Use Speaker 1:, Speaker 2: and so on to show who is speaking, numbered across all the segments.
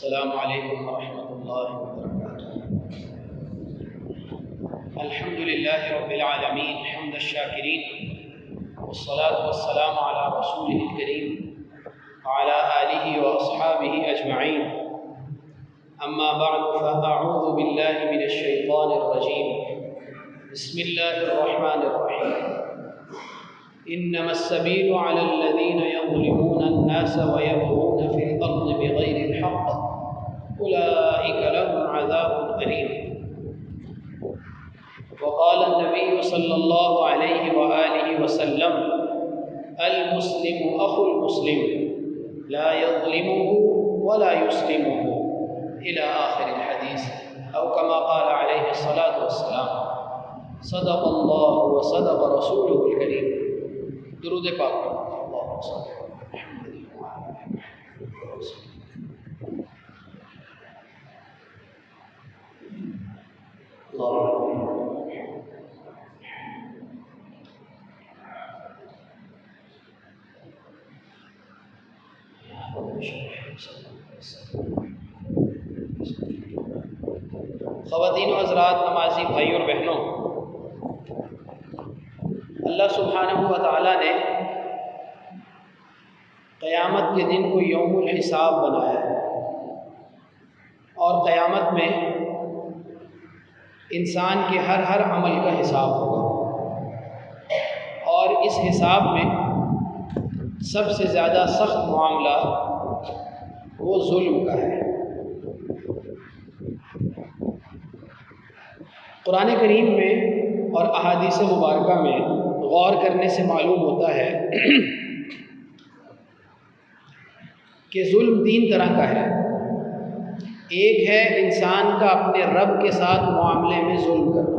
Speaker 1: السلام علیکم ورحمۃ اللہ وبرکاتہ۔ الحمد للہ رب العالمین حمد الشاکرین والصلاة والسلام علی رسولہ الکریم وعلی آلہ واصحابہ اجمعین، اما بعد فاعوذ باللہ من الشیطان الرجیم، بسم اللہ الرحمن الرحیم۔ انما السبیل علی الذین یظلمون الناس ویبغون فی الارض بغیر الحق اولئک لهم عذاب علیم۔ وقال النبی صلی اللہ علیہ وآلہ وسلم المسلم اخو المسلم لا يظلمه ولا يسلمه الى آخر الحدیث، او کما قال علیہ الصلاة والسلام۔ صدق اللہ وصدق رسولہ الکریم۔ درود پاک اللہم صل علی محمد۔ خواتین و حضرات، نمازی بھائی اور بہنوں، اللہ سبحانہ و تعالیٰ نے قیامت کے دن کو یوم الحساب بنایا ہے، اور قیامت میں انسان کے ہر عمل کا حساب ہوگا، اور اس حساب میں سب سے زیادہ سخت معاملہ وہ ظلم کا ہے۔ قرآن کریم میں اور احادیث مبارکہ میں غور کرنے سے معلوم ہوتا ہے کہ ظلم تین طرح کا ہے۔ ایک ہے انسان کا اپنے رب کے ساتھ معاملے میں ظلم کرنا،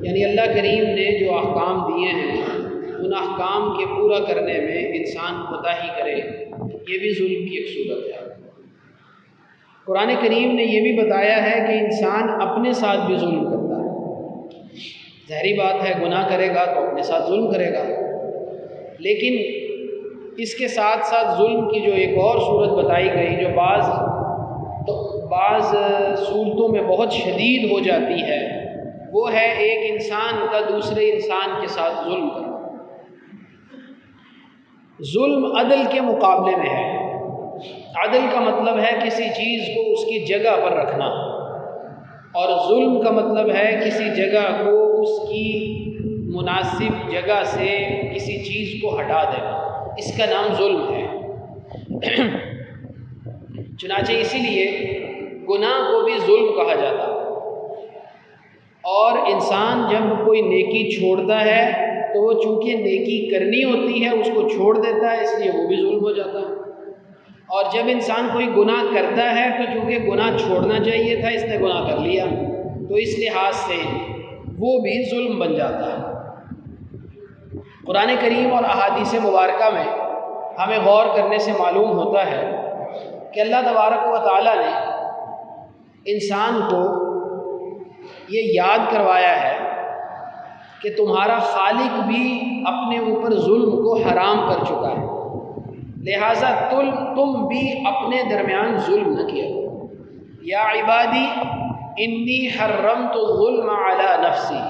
Speaker 1: یعنی اللہ کریم نے جو احکام دیے ہیں ان احکام کے پورا کرنے میں انسان کوتاہی کرے، یہ بھی ظلم کی ایک صورت ہے۔ قرآن کریم نے یہ بھی بتایا ہے کہ انسان اپنے ساتھ بھی ظلم کرتا ہے۔ ظاہری بات ہے، گناہ کرے گا تو اپنے ساتھ ظلم کرے گا، لیکن اس کے ساتھ ساتھ ظلم کی جو ایک اور صورت بتائی گئی جو بعض صورتوں میں بہت شدید ہو جاتی ہے، وہ ہے ایک انسان کا دوسرے انسان کے ساتھ ظلم کرنا۔ ظلم عدل کے مقابلے میں ہے۔ عدل کا مطلب ہے کسی چیز کو اس کی جگہ پر رکھنا، اور ظلم کا مطلب ہے کسی جگہ کو اس کی مناسب جگہ سے کسی چیز کو ہٹا دینا، اس کا نام ظلم ہے۔ چنانچہ اسی لیے گناہ کو بھی ظلم کہا جاتا ہے، اور انسان جب کوئی نیکی چھوڑتا ہے تو وہ چونکہ نیکی کرنی ہوتی ہے اس کو چھوڑ دیتا ہے، اس لیے وہ بھی ظلم ہو جاتا ہے۔ اور جب انسان کوئی گناہ کرتا ہے تو چونکہ گناہ چھوڑنا چاہیے تھا، اس نے گناہ کر لیا، تو اس لحاظ سے وہ بھی ظلم بن جاتا ہے۔ قرآن کریم اور احادیث مبارکہ میں ہمیں غور کرنے سے معلوم ہوتا ہے کہ اللہ تبارک و تعالیٰ نے انسان کو یہ یاد کروایا ہے کہ تمہارا خالق بھی اپنے اوپر ظلم کو حرام کر چکا ہے، لہٰذا تم بھی اپنے درمیان ظلم نہ کیا کرو۔ یا عبادی انی حرمت الظلم علی نفسی،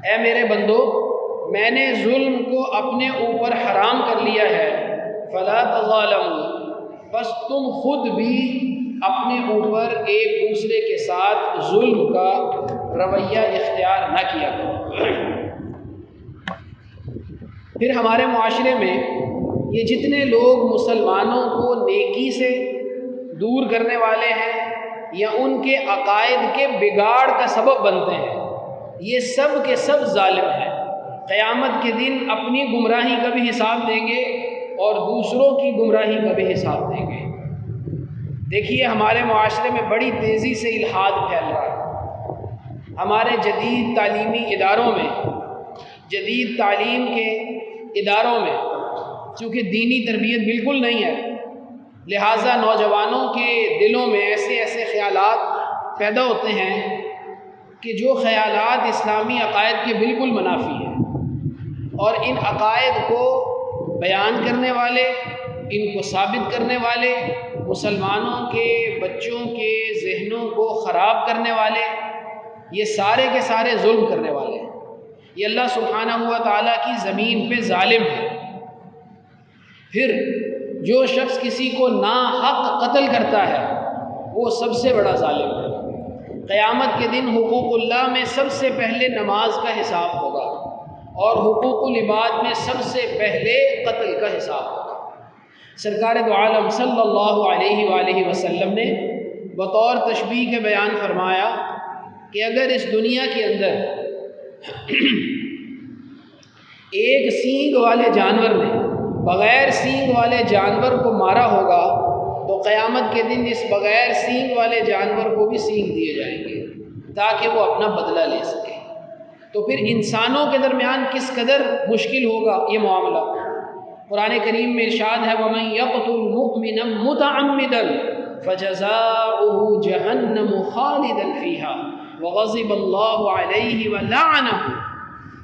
Speaker 1: اے میرے بندو میں نے ظلم کو اپنے اوپر حرام کر لیا ہے، فلا تظالموا، بس تم خود بھی اپنے اوپر ایک دوسرے کے ساتھ ظلم کا رویہ اختیار نہ کیا کرو۔ پھر ہمارے معاشرے میں یہ جتنے لوگ مسلمانوں کو نیکی سے دور کرنے والے ہیں یا ان کے عقائد کے بگاڑ کا سبب بنتے ہیں، یہ سب کے سب ظالم ہیں۔ قیامت کے دن اپنی گمراہی کا بھی حساب دیں گے اور دوسروں کی گمراہی کا بھی حساب دیں گے۔ دیکھیے ہمارے معاشرے میں بڑی تیزی سے الحاد پھیل رہا ہے۔ ہمارے جدید تعلیمی اداروں میں، جدید تعلیم کے اداروں میں چونکہ دینی تربیت بالکل نہیں ہے، لہٰذا نوجوانوں کے دلوں میں ایسے خیالات پیدا ہوتے ہیں کہ جو خیالات اسلامی عقائد کے بالکل منافی ہیں، اور ان عقائد کو بیان کرنے والے، ان کو ثابت کرنے والے مسلمانوں کے بچوں کے ذہنوں کو خراب کرنے والے، یہ سارے کے سارے ظلم کرنے والے ہیں۔ یہ اللہ سبحانہ و تعالیٰ کی زمین پہ ظالم ہے۔ پھر جو شخص کسی کو ناحق قتل کرتا ہے وہ سب سے بڑا ظالم ہے۔ قیامت کے دن حقوق اللہ میں سب سے پہلے نماز کا حساب ہوگا، اور حقوق العباد میں سب سے پہلے قتل کا حساب ہوگا۔ سرکار دو عالم صلی اللہ علیہ وآلہ وسلم نے بطور تشبیہ کے بیان فرمایا کہ اگر اس دنیا کے اندر ایک سینگ والے جانور نے بغیر سینگ والے جانور کو مارا ہوگا تو قیامت کے دن اس بغیر سینگ والے جانور کو بھی سینگ دیے جائیں گے تاکہ وہ اپنا بدلہ لے سکے۔ تو پھر انسانوں کے درمیان کس قدر مشکل ہوگا یہ معاملہ۔ قرآن کریم میں ارشاد ہے وَمَن يَقْتُلْ مُؤْمِنًا مُتَعَمِّدًا فَجَزَاؤُهُ جَهَنَّمُ خَالِدًا فِيهَا وَغَضِبَ اللَّهُ عَلَيْهِ وَلَعَنَهُ،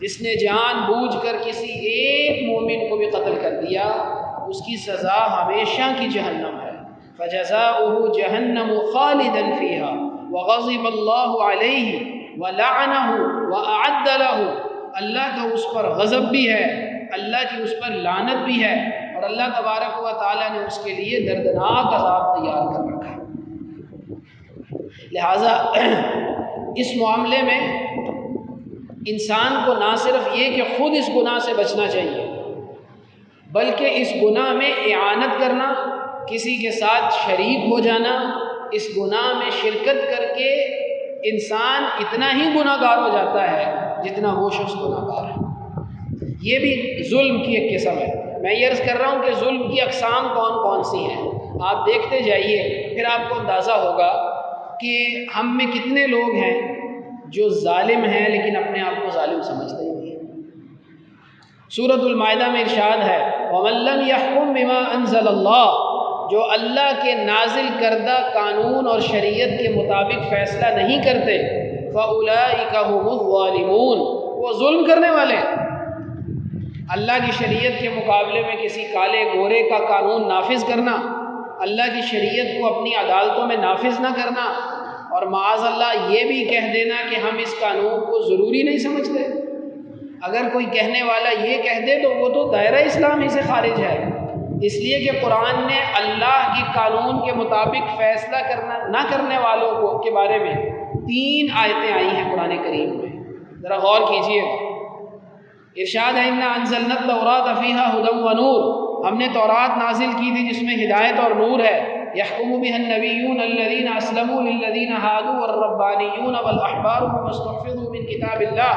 Speaker 1: جس نے جان بوجھ کر کسی ایک مومن کو بھی قتل کر دیا اس کی سزا ہمیشہ کی جہنم ہے۔ فَجَزَاؤُهُ جَهَنَّمُ خَالِدًا فِيهَا وَغَضِبَ اللَّهُ عَلَيْهِ وَلَعَنَهُ وَأَعَدَّ لَهُ، اللہ کا اس پر غضب بھی ہے، اللہ کی اس پر لعنت بھی ہے، اور اللہ تبارک و تعالیٰ نے اس کے لیے دردناک عذاب تیار کر رکھا ہے۔ لہٰذا اس معاملے میں انسان کو نہ صرف یہ کہ خود اس گناہ سے بچنا چاہیے، بلکہ اس گناہ میں اعانت کرنا، کسی کے ساتھ شریک ہو جانا، اس گناہ میں شرکت کر کے انسان اتنا ہی گناہ گار ہو جاتا ہے جتنا وہ شخص گناہ گار ہے۔ یہ بھی ظلم کی ایک قسم ہے۔ میں یہ عرض کر رہا ہوں کہ ظلم کی اقسام کون کون سی ہیں، آپ دیکھتے جائیے پھر آپ کو اندازہ ہوگا کہ ہم میں کتنے لوگ ہیں جو ظالم ہیں لیکن اپنے آپ کو ظالم سمجھتے نہیں ہیں۔ سورۃ المائدہ میں ارشاد ہے وَمَن لَّمْ يَحْكُم بِمَا أَنزَلَ اللَّهُ، جو اللہ کے نازل کردہ قانون اور شریعت کے مطابق فیصلہ نہیں کرتے فَأُولَٰئِكَ هُمُ الظَّالِمُونَ، وہ ظلم کرنے والے ہیں۔ اللہ کی شریعت کے مقابلے میں کسی کالے گورے کا قانون نافذ کرنا، اللہ کی شریعت کو اپنی عدالتوں میں نافذ نہ کرنا، اور معاذ اللہ یہ بھی کہہ دینا کہ ہم اس قانون کو ضروری نہیں سمجھتے۔ اگر کوئی کہنے والا یہ کہہ دے تو وہ تو دائرہ اسلام ہی سے خارج ہے، اس لیے کہ قرآن نے اللہ کی قانون کے مطابق فیصلہ نہ کرنے والوں کو کے بارے میں 3 آیتیں آئی ہیں قرآن کریم میں، ذرا غور کیجئے۔ ارشاد ہے اِنَّا أَنزَلْنَا التَّوْرَاةَ فِيهَا هُدًى وَنُورٌ، ہم نے تورات نازل کی تھی جس میں ہدایت اور نور ہے۔ يَحْكُمُ بِهَا النَّبِيُّونَ الَّذِينَ أَسْلَمُوا لِلَّذِينَ هَادُوا وَالرَّبَّانِيُّونَ وَالْأَحْبَارُ بِمَا اسْتُحْفِظُوا مِنْ كِتَابِ اللَّهِ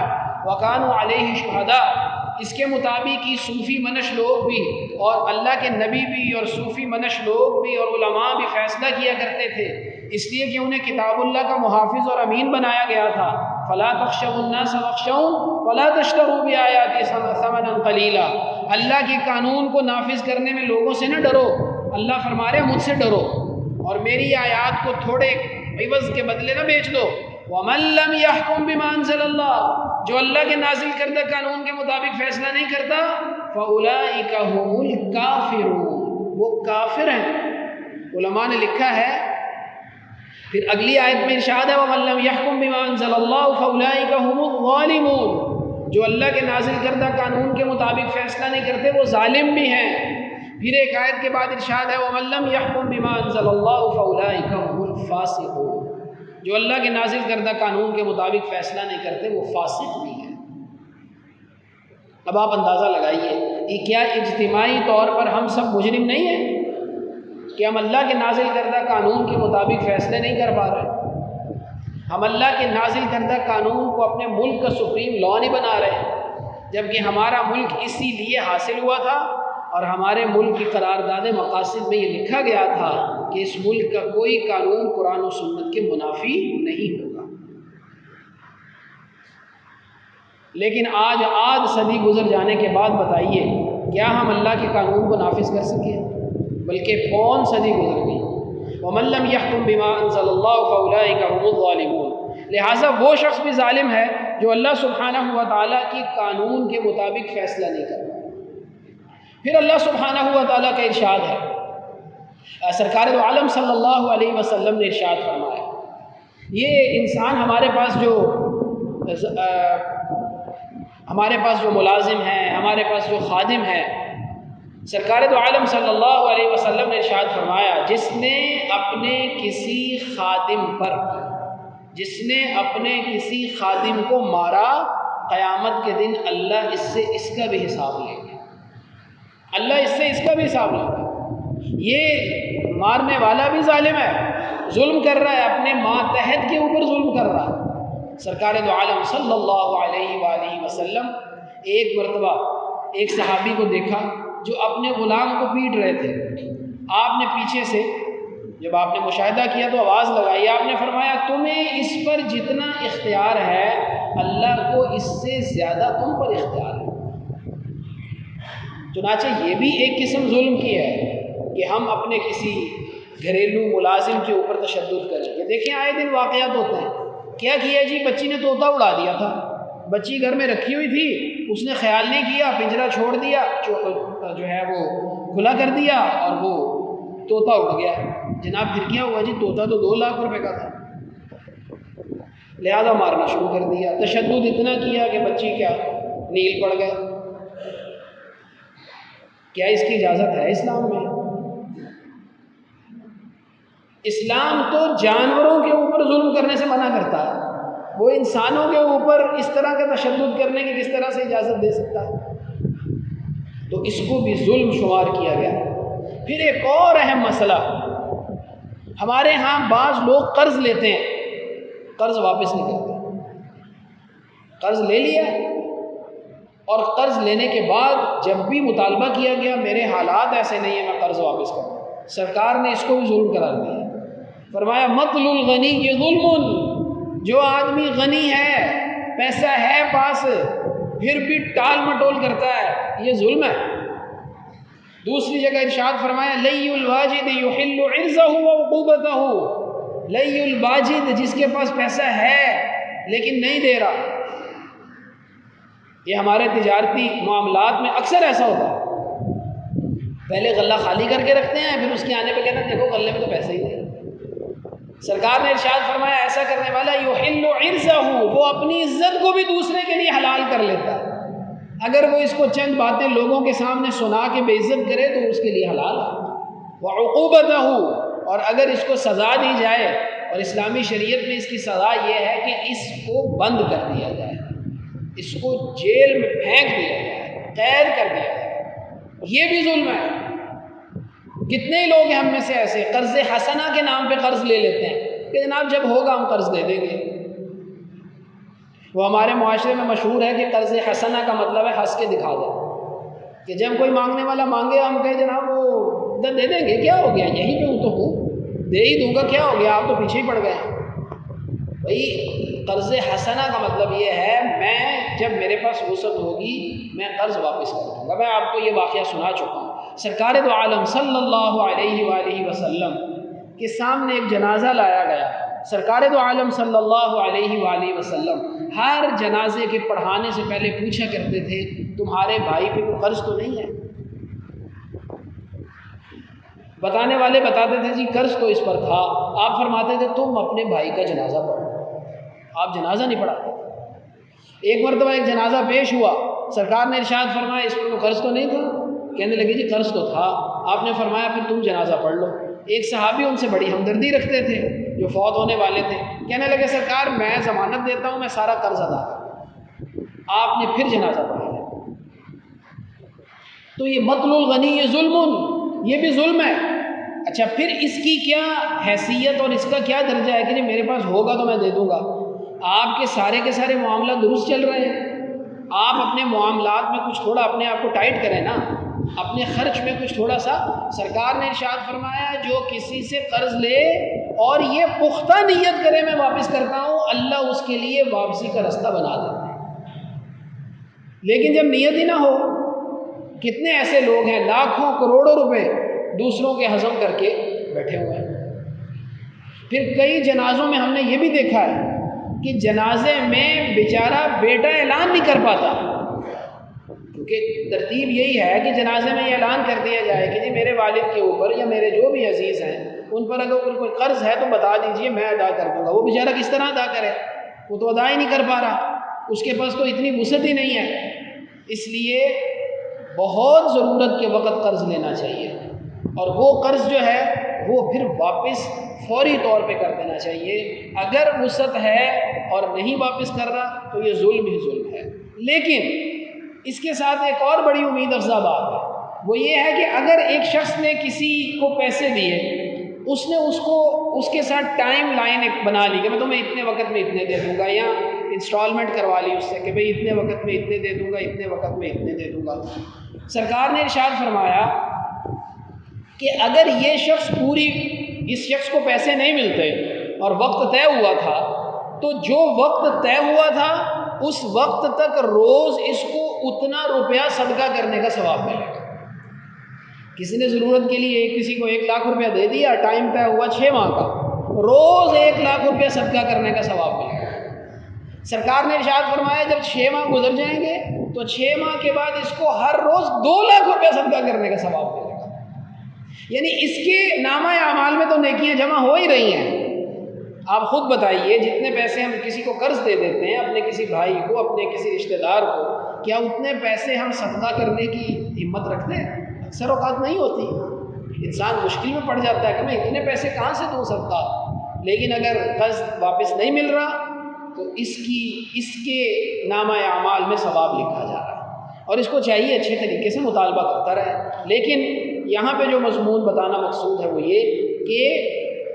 Speaker 1: وَكَانُوا عَلَيْهِ شُهَدَاءَ، اس کے مطابق ہی صوفی منش لوگ بھی اور اللہ کے نبی بھی اور صوفی منش لوگ بھی اور علماء بھی فیصلہ کیا کرتے تھے، اس لیے کہ انہیں کتاب اللہ کا محافظ اور امین بنایا گیا تھا۔ فَلَا تَخْشَوُا النَّاسَ وَاخْشَوْنِ وَلَا تَشْتَرُوا بِآيَاتِي ثَمَنًا قَلِيلًا، اللہ کے قانون کو نافذ کرنے میں لوگوں سے نہ ڈرو، اللہ فرما رہے مجھ سے ڈرو اور میری آیات کو تھوڑے عوض کے بدلے نہ بیچ دو۔ وَمَن لَّمْ يَحْكُم بِمَا أَنزَلَ اللَّهُ، جو اللہ کے نازل کردہ قانون کے مطابق فیصلہ نہیں کرتا فَأُولَٰئِكَ هُمُ الْكَافِرُونَ، وہ کافر ہیں۔ علماء نے لکھا ہے، پھر اگلی آیت میں ارشاد ہے وَمَن لَّمْ يَحْكُم بِمَا أَنزَلَ اللَّهُ فَأُولَٰئِكَ هُمُ الظَّالِمُونَ، جو اللہ کے نازل کردہ قانون کے مطابق فیصلہ نہیں کرتے وہ ظالم بھی ہیں۔ پھر ایک آیت کے بعد ارشاد ہے وَمَن لَّمْ يَحْكُم بِمَا أَنزَلَ اللَّهُ فَأُولَٰئِكَ هُمُ الْفَاسِقُونَ، جو اللہ کے نازل کردہ قانون کے مطابق فیصلہ نہیں کرتے وہ فاسق بھی ہیں۔ اب آپ اندازہ لگائیے کہ کیا اجتماعی طور پر ہم سب مجرم نہیں ہیں کہ ہم اللہ کے نازل کردہ قانون کے مطابق فیصلے نہیں کر پا رہے؟ ہم اللہ کے نازل کردہ قانون کو اپنے ملک کا سپریم لا نہیں بنا رہے، جبکہ ہمارا ملک اسی لیے حاصل ہوا تھا اور ہمارے ملک کی قرارداد مقاصد میں یہ لکھا گیا تھا کہ اس ملک کا کوئی قانون قرآن و سنت کے منافی نہیں ہوگا۔ لیکن آج آدھ صدی گزر جانے کے بعد بتائیے کیا ہم اللہ کے قانون کو نافذ کر سکے؟ بلکہ پون صدی گزر گئی۔ وَمَن لَّمْ يَحْكُم بِمَا أَنزَلَ اللَّهُ فَأُولَٰئِكَ هُمُ الظَّالِمُونَ، لہٰذا وہ شخص بھی ظالم ہے جو اللہ سبحانہ و تعالیٰ کی قانون کے مطابق فیصلہ نہیں کرتا۔ پھر اللہ سبحانہ و تعالیٰ کا ارشاد ہے سرکار دو عالم صلی اللہ علیہ وسلم نے ارشاد فرمایا، یہ انسان ہمارے پاس جو ملازم ہیں، ہمارے پاس جو خادم ہیں، سرکار دو عالم صلی اللہ علیہ وسلم نے ارشاد فرمایا، جس نے اپنے کسی خادم کو مارا، قیامت کے دن اللہ اس کا بھی حساب لے گا، اللہ اس سے اس کا بھی حساب لے گا۔ یہ مارنے والا بھی ظالم ہے، ظلم کر رہا ہے، اپنے ماتحت کے اوپر ظلم کر رہا ہے۔ سرکار دو عالم صلی اللہ علیہ وآلہ وسلم ایک مرتبہ ایک صحابی کو دیکھا جو اپنے غلام کو پیٹ رہے تھے۔ آپ نے پیچھے سے جب آپ نے مشاہدہ کیا تو آواز لگائی، آپ نے فرمایا تمہیں اس پر جتنا اختیار ہے اللہ کو اس سے زیادہ تم پر اختیار ہے۔ چنانچہ یہ بھی ایک قسم ظلم کی ہے کہ ہم اپنے کسی گھریلو ملازم کے اوپر تشدد کریں۔ یہ دیکھیں آئے دن واقعات ہوتے ہیں۔ کیا کیا جی، بچی نے طوطا اڑا دیا تھا، بچی گھر میں رکھی ہوئی تھی، اس نے خیال نہیں کیا، پنجرا چھوڑ دیا، جو ہے وہ کھلا کر دیا اور وہ طوطا اڑ گیا۔ جناب پھر کیا ہوا جی، طوطا تو 2 لاکھ روپے کا تھا، لہذا مارنا شروع کر دیا، تشدد اتنا کیا کہ بچی کیا نیل پڑ گئے۔ کیا اس کی اجازت ہے اسلام میں؟ اسلام تو جانوروں کے اوپر ظلم کرنے سے منع کرتا ہے، وہ انسانوں کے اوپر اس طرح کا تشدد کرنے کی کس طرح سے اجازت دے سکتا ہے؟ تو اس کو بھی ظلم شمار کیا گیا۔ پھر ایک اور اہم مسئلہ، ہمارے ہاں بعض لوگ قرض لیتے ہیں، قرض واپس نہیں کرتے۔ قرض لے لیا اور قرض لینے کے بعد جب بھی مطالبہ کیا گیا میرے حالات ایسے نہیں ہیں میں قرض واپس کروں، سرکار نے اس کو بھی ظلم قرار دیا۔ فرمایا مطل الغنی یہ ظلم، جو آدمی غنی ہے، پیسہ ہے پاس، پھر بھی ٹال مٹول کرتا ہے، یہ ظلم ہے۔ دوسری جگہ ارشاد فرمایا لی الواجد یحل عرضہ وعقوبتہ، لی الواجد جس کے پاس پیسہ ہے لیکن نہیں دے رہا۔ یہ ہمارے تجارتی معاملات میں اکثر ایسا ہوتا ہے، پہلے غلہ خالی کر کے رکھتے ہیں، پھر اس کے آنے پہ کہتے ہیں دیکھو غلے میں تو پیسے ہی نہیں۔ سرکار نے ارشاد فرمایا ایسا کرنے والا یحل عرضہ، وہ اپنی عزت کو بھی دوسرے کے لیے حلال کر لیتا ہے۔ اگر وہ اس کو چند باتیں لوگوں کے سامنے سنا کے بے عزت کرے تو اس کے لیے حلال ہے۔ وعقوبتہ، اور اگر اس کو سزا دی جائے، اور اسلامی شریعت میں اس کی سزا یہ ہے کہ اس کو بند کر دیا جائے، اس کو جیل میں پھینک دیا جائے، قید کر دیا جائے، یہ بھی ظلم ہے۔ کتنے لوگ ہیں ہم میں سے ایسے قرض حسنہ کے نام پہ قرض لے لیتے ہیں کہ جناب جب ہوگا ہم قرض دے دیں گے۔ وہ ہمارے معاشرے میں مشہور ہے کہ قرض حسنہ کا مطلب ہے ہنس کے دکھا دیں، کہ جب کوئی مانگنے والا مانگے ہم کہیں جناب وہ دے دیں گے، کیا ہو گیا یہیں پہ تو ہوں، دے ہی دوں گا، کیا ہو گیا آپ تو پیچھے ہی پڑ گئے ہیں۔ بھائی قرض حسنہ کا مطلب یہ ہے میں جب میرے پاس وسعت ہوگی میں قرض واپس کر دوں گا۔ میں آپ کو یہ واقعہ سنا چکا ہوں۔ سرکار دو عالم صلی اللہ علیہ وآلہ وسلم کے سامنے ایک جنازہ لایا گیا۔ سرکار دو عالم صلی اللہ علیہ وآلہ وسلم ہر جنازے کے پڑھانے سے پہلے پوچھا کرتے تھے تمہارے بھائی پہ کوئی قرض تو نہیں ہے؟ بتانے والے بتاتے تھے جی قرض تو اس پر تھا۔ آپ فرماتے تھے تم اپنے بھائی کا جنازہ پڑھو، آپ جنازہ نہیں پڑھاتے۔ ایک مرتبہ ایک جنازہ پیش ہوا، سرکار نے ارشاد فرمایا اس پر کوئی قرض تو نہیں تھا؟ کہنے لگے جی قرض تو تھا۔ آپ نے فرمایا پھر تم جنازہ پڑھ لو۔ ایک صحابی ان سے بڑی ہمدردی رکھتے تھے جو فوت ہونے والے تھے، کہنے لگے سرکار میں ضمانت دیتا ہوں میں سارا قرض ادا کروں۔ آپ نے پھر جنازہ پڑھا۔ تو یہ مطل الغنی یہ ظلم، یہ بھی ظلم ہے۔ اچھا پھر اس کی کیا حیثیت اور اس کا کیا درجہ ہے کہ جی میرے پاس ہوگا تو میں دے دوں گا؟ آپ کے سارے معاملات درست چل رہے ہیں، آپ اپنے معاملات میں کچھ تھوڑا اپنے آپ کو ٹائٹ کریں نا، اپنے خرچ میں کچھ تھوڑا سا۔ سرکار نے ارشاد فرمایا جو کسی سے قرض لے اور یہ پختہ نیت کرے میں واپس کرتا ہوں، اللہ اس کے لیے واپسی کا رستہ بنا دیتا ہے۔ لیکن جب نیت ہی نہ ہو، کتنے ایسے لوگ ہیں لاکھوں کروڑوں روپے دوسروں کے ہضم کر کے بیٹھے ہوئے ہیں۔ پھر کئی جنازوں میں ہم نے یہ بھی دیکھا ہے کہ جنازے میں بیچارہ بیٹا اعلان نہیں کر پاتا، کیونکہ ترتیب یہی ہے کہ جنازے میں یہ اعلان کر دیا جائے کہ جی میرے والد کے اوپر یا میرے جو بھی عزیز ہیں ان پر اگر کوئی قرض ہے تو بتا دیجئے، میں ادا کر دوں گا۔ وہ بیچارہ کس طرح ادا کرے؟ وہ تو ادا ہی نہیں کر پا رہا، اس کے پاس تو اتنی وسعت ہی نہیں ہے۔ اس لیے بہت ضرورت کے وقت قرض لینا چاہیے، اور وہ قرض جو ہے وہ پھر واپس فوری طور پہ کر دینا چاہیے۔ اگر وسعت ہے اور نہیں واپس کر رہا تو یہ ظلم ہی ظلم ہے۔ لیکن اس کے ساتھ ایک اور بڑی امید افزا بات ہے، وہ یہ ہے کہ اگر ایک شخص نے کسی کو پیسے دیے، اس نے اس کے ساتھ ٹائم لائن ایک بنا لی کہ میں تمہیں اتنے وقت میں اتنے دے دوں گا، یا انسٹالمنٹ کروا لی اس سے کہ بھئی اتنے وقت میں اتنے دے دوں گا، اتنے وقت میں اتنے دے دوں گا۔ سرکار نے ارشاد فرمایا کہ اگر یہ شخص اس شخص کو پیسے نہیں ملتے اور وقت طے ہوا تھا، تو جو وقت طے ہوا تھا اس وقت تک روز اس کو اتنا روپیہ صدقہ کرنے کا ثواب ملے گا۔ کسی نے ضرورت کے لیے کسی کو 1,00,000 روپیہ دے دیا، ٹائم طے ہوا 6 ماہ کا، روز 1,00,000 روپیہ صدقہ کرنے کا ثواب ملے گا۔ سرکار نے ارشاد فرمایا جب 6 ماہ گزر جائیں گے تو 6 ماہ کے بعد اس کو ہر روز 2,00,000 روپیہ صدقہ کرنے کا ثواب ملے گا۔ یعنی اس کے نامہ اعمال میں تو نیکیاں جمع ہو ہی رہی ہیں۔ آپ خود بتائیے، جتنے پیسے ہم کسی کو قرض دے دیتے ہیں، اپنے کسی بھائی کو، اپنے کسی رشتہ دار کو، کیا اتنے پیسے ہم صدقہ کرنے کی ہمت رکھتے ہیں؟ اکثر اوقات نہیں ہوتی۔ انسان مشکل میں پڑ جاتا ہے کہ میں اتنے پیسے کہاں سے دوں صدقہ، لیکن اگر قرض واپس نہیں مل رہا تو اس کے نامہ اعمال میں ثواب لکھا جا رہا ہے، اور اس کو چاہیے اچھے طریقے سے مطالبہ کرتا رہے۔ لیکن یہاں پہ جو مضمون بتانا مقصود ہے وہ یہ کہ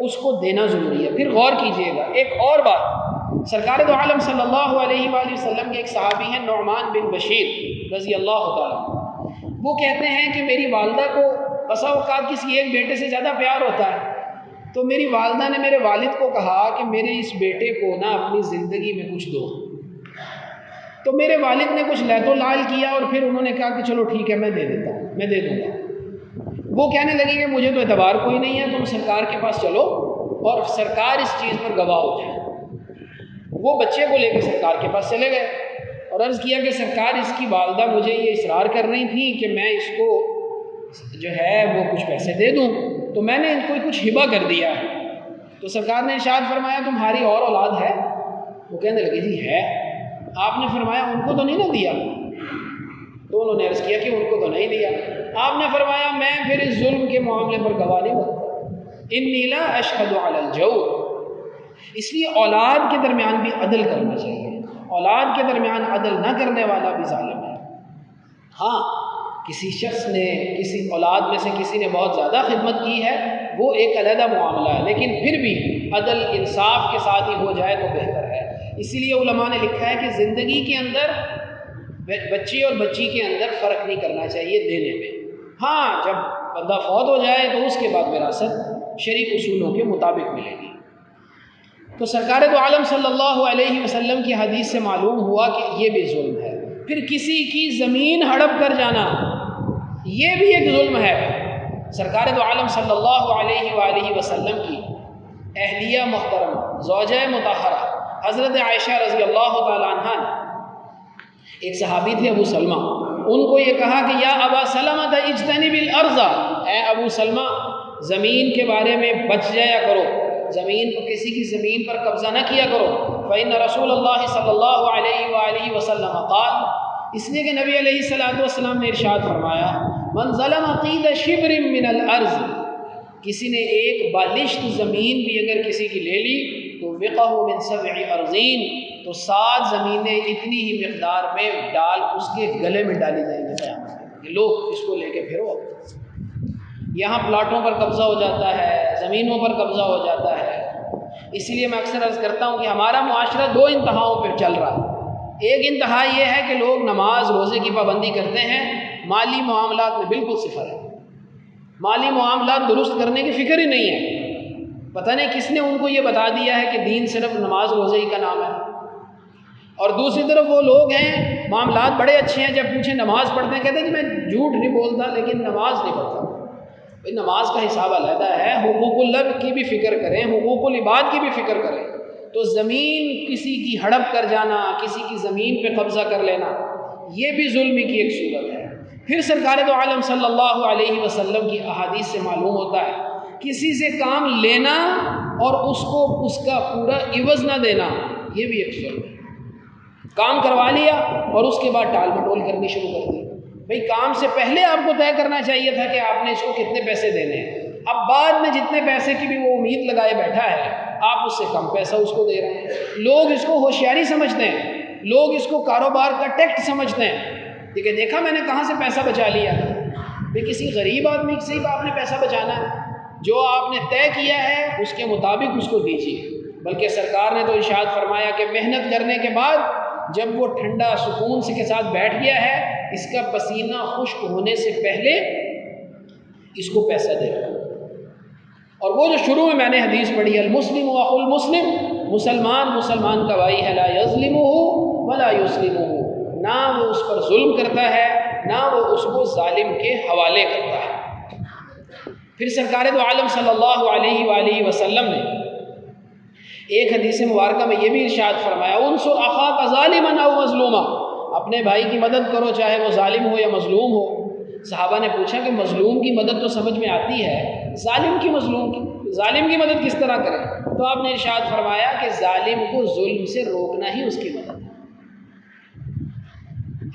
Speaker 1: اس کو دینا ضروری ہے۔ پھر غور کیجئے گا ایک اور بات، سرکار دو عالم صلی اللہ علیہ وآلہ وسلم کے ایک صحابی ہیں نعمان بن بشیر رضی اللہ تعالیٰ، وہ کہتے ہیں کہ میری والدہ کو بسا اوقات کسی ایک بیٹے سے زیادہ پیار ہوتا ہے، تو میری والدہ نے میرے والد کو کہا کہ میرے اس بیٹے کو نا اپنی زندگی میں کچھ دو۔ تو میرے والد نے کچھ لہت و لال کیا اور پھر انہوں نے کہا کہ چلو ٹھیک ہے، میں دے دیتا ہوں، میں دے دوں گا۔ وہ کہنے لگے کہ مجھے تو اعتبار کوئی نہیں ہے، تم سرکار کے پاس چلو اور سرکار اس چیز پر گواہ ہو جائے۔ وہ بچے کو لے کے سرکار کے پاس چلے گئے اور عرض کیا کہ سرکار اس کی والدہ مجھے یہ اصرار کر رہی تھی کہ میں اس کو جو ہے وہ کچھ پیسے دے دوں، تو میں نے ان کو کچھ ہبہ کر دیا ہے۔ تو سرکار نے ارشاد فرمایا تمہاری اور اولاد ہے؟ وہ کہنے لگے جی ہے۔ آپ نے فرمایا ان کو تو نہیں نہ دیا؟ تو انہوں نے عرض کیا کہ ان کو تو نہیں دیا۔ آپ نے فرمایا میں پھر اس ظلم کے معاملے پر گواہ نہیں بنتا، انی لا اشہد علی الجور۔ اس لیے اولاد کے درمیان بھی عدل کرنا چاہیے، اولاد کے درمیان عدل نہ کرنے والا بھی ظالم ہے۔ ہاں کسی شخص نے کسی اولاد میں سے کسی نے بہت زیادہ خدمت کی ہے وہ ایک علیحدہ معاملہ ہے، لیکن پھر بھی عدل انصاف کے ساتھ ہی ہو جائے تو بہتر ہے۔ اسی لیے علماء نے لکھا ہے کہ زندگی کے اندر بچے اور بچی کے اندر فرق نہیں کرنا چاہیے دینے میں۔ ہاں جب بندہ فوت ہو جائے تو اس کے بعد وراثت شرعی اصولوں کے مطابق ملے گی۔ تو سرکار دو عالم صلی اللہ علیہ وسلم کی حدیث سے معلوم ہوا کہ یہ بھی ظلم ہے۔ پھر کسی کی زمین ہڑپ کر جانا یہ بھی ایک ظلم ہے۔ سرکار دو عالم صلی اللہ علیہ وآلہ وسلم کی اہلیہ محترمہ زوجہ مطہرہ حضرت عائشہ رضی اللہ تعالیٰ عنہ نے، ایک صحابی تھے ابو سلمہ، ان کو یہ کہا کہ یا ابا سلمہ اجتنب الارض، اے ابو سلمہ زمین کے بارے میں بچ جایا کرو، زمین پر کسی کی زمین پر قبضہ نہ کیا کرو۔ فإن رسول اللہ صلی اللہ علیہ وآلہ وسلم قال، اس لیے کہ نبی علیہ السلام نے ارشاد فرمایا من ظلم قید شبر من الارض، کسی نے ایک بالشت زمین بھی اگر کسی کی لے لی تو وقہ من 7 ارضین، تو 7 زمینیں اتنی ہی مقدار میں ڈال اس کے گلے میں ڈالی جائیں گی قیامت کہ لو اس کو لے کے پھرو۔ یہاں پلاٹوں پر قبضہ ہو جاتا ہے، زمینوں پر قبضہ ہو جاتا ہے۔ اسی لیے میں اکثر عرض کرتا ہوں کہ ہمارا معاشرہ 2 انتہاؤں پہ چل رہا ہے۔ ایک انتہا یہ ہے کہ لوگ نماز روزے کی پابندی کرتے ہیں، مالی معاملات میں بالکل صفر ہے، مالی معاملات درست کرنے کی فکر ہی نہیں ہے۔ پتہ نہیں کس نے ان کو یہ بتا دیا ہے کہ دین صرف نماز روزے ہی کا نام ہے۔ اور دوسری طرف وہ لوگ ہیں معاملات بڑے اچھے ہیں، جب پوچھیں نماز پڑھتے ہیں کہتے ہیں کہ میں جھوٹ نہیں بولتا لیکن نماز نہیں پڑھتا۔ بھئی نماز کا حساب علیحدہ ہے، حقوق العباد کی بھی فکر کریں، حقوق العباد کی بھی فکر کریں۔ تو زمین کسی کی ہڑپ کر جانا، کسی کی زمین پہ قبضہ کر لینا، یہ بھی ظلم کی ایک صورت ہے۔ پھر سرکار دو عالم صلی اللہ علیہ وسلم کی احادیث سے معلوم ہوتا ہے کسی سے کام لینا اور اس کو اس کا پورا عوض نہ دینا، یہ بھی ایک ظلم ہے۔ کام کروا لیا اور اس کے بعد ٹال مٹول کرنی شروع کر دی۔ بھئی کام سے پہلے آپ کو طے کرنا چاہیے تھا کہ آپ نے اس کو کتنے پیسے دینے ہیں، اب بعد میں جتنے پیسے کی بھی وہ امید لگائے بیٹھا ہے آپ اس سے کم پیسہ اس کو دے رہے ہیں۔ لوگ اس کو ہوشیاری سمجھتے ہیں، لوگ اس کو کاروبار کا ٹیکٹ سمجھتے ہیں کہ دیکھا میں نے کہاں سے پیسہ بچا لیا۔ بھئی کسی غریب آدمی سے آپ نے پیسہ بچانا ہے، جو آپ نے طے کیا ہے اس کے مطابق اس کو دیجیے۔ بلکہ سرکار نے تو ارشاد فرمایا کہ محنت کرنے کے بعد جب وہ ٹھنڈا سکون سے کے ساتھ بیٹھ گیا ہے، اس کا پسینہ خشک ہونے سے پہلے اس کو پیسہ دے گا۔ اور وہ جو شروع میں نے حدیث پڑھی، المسلم اخو المسلم، مسلمان مسلمان کا بھائی ہے، لا یظلمہ ولا یسلمہ، نہ وہ اس پر ظلم کرتا ہے نہ وہ اس کو ظالم کے حوالے کرتا ہے۔ پھر سرکار دو عالم صلی اللہ علیہ وآلہ وسلم نے ایک حدیث مبارکہ میں یہ بھی ارشاد فرمایا، انصر اخاک ظالما او مظلوما، اپنے بھائی کی مدد کرو چاہے وہ ظالم ہو یا مظلوم ہو۔ صحابہ نے پوچھا کہ مظلوم کی مدد تو سمجھ میں آتی ہے، ظالم کی مدد کس طرح کریں؟ تو آپ نے ارشاد فرمایا کہ ظالم کو ظلم سے روکنا ہی اس کی مدد ہے۔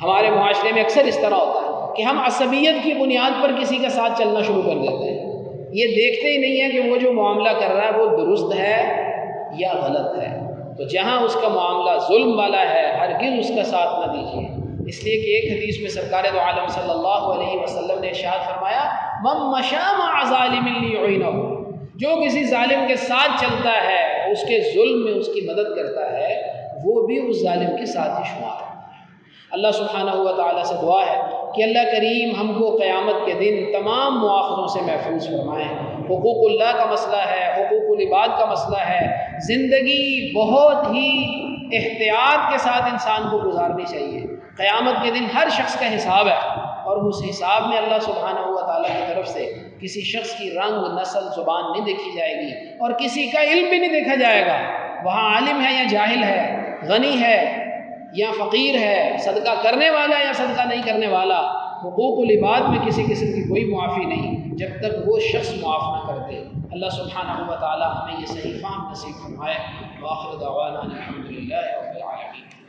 Speaker 1: ہمارے معاشرے میں اکثر اس طرح ہوتا ہے کہ ہم عصبیت کی بنیاد پر کسی کا ساتھ چلنا شروع کر دیتے ہیں، یہ دیکھتے ہی نہیں ہیں کہ وہ جو معاملہ کر رہا ہے وہ درست ہے یا غلط ہے۔ تو جہاں اس کا معاملہ ظلم والا ہے ہرگز اس کا ساتھ نہ دیجیے، اس لیے کہ ایک حدیث میں سرکار دو عالم صلی اللہ علیہ وسلم نے ارشاد فرمایا، من مشى مع ظالم ليعينه، جو کسی ظالم کے ساتھ چلتا ہے اس کے ظلم میں اس کی مدد کرتا ہے، وہ بھی اس ظالم کے ساتھ ہی شمار ہے۔ اللہ سبحانہ و تعالیٰ سے دعا ہے کہ اللہ کریم ہم کو قیامت کے دن تمام مواخذوں سے محفوظ فرمائیں۔ حقوق اللہ کا مسئلہ ہے، حقوق العباد کا مسئلہ ہے، زندگی بہت ہی احتیاط کے ساتھ انسان کو گزارنی چاہیے۔ قیامت کے دن ہر شخص کا حساب ہے، اور اس حساب میں اللہ سبحانہ و تعالیٰ کی طرف سے کسی شخص کی رنگ، نسل، زبان نہیں دیکھی جائے گی، اور کسی کا علم بھی نہیں دیکھا جائے گا۔ وہاں عالم ہے یا جاہل ہے، غنی ہے یا فقیر ہے، صدقہ کرنے والا یا صدقہ نہیں کرنے والا، حقوق العباد میں کسی قسم کی کوئی معافی نہیں جب تک وہ شخص معاف نہ کر دے۔ اللہ سبحانہ و تعالیٰ ہمیں یہ صحیح فہم نصیب فرمائے۔ وآخر دعوانا الحمد للہ رب العالمین۔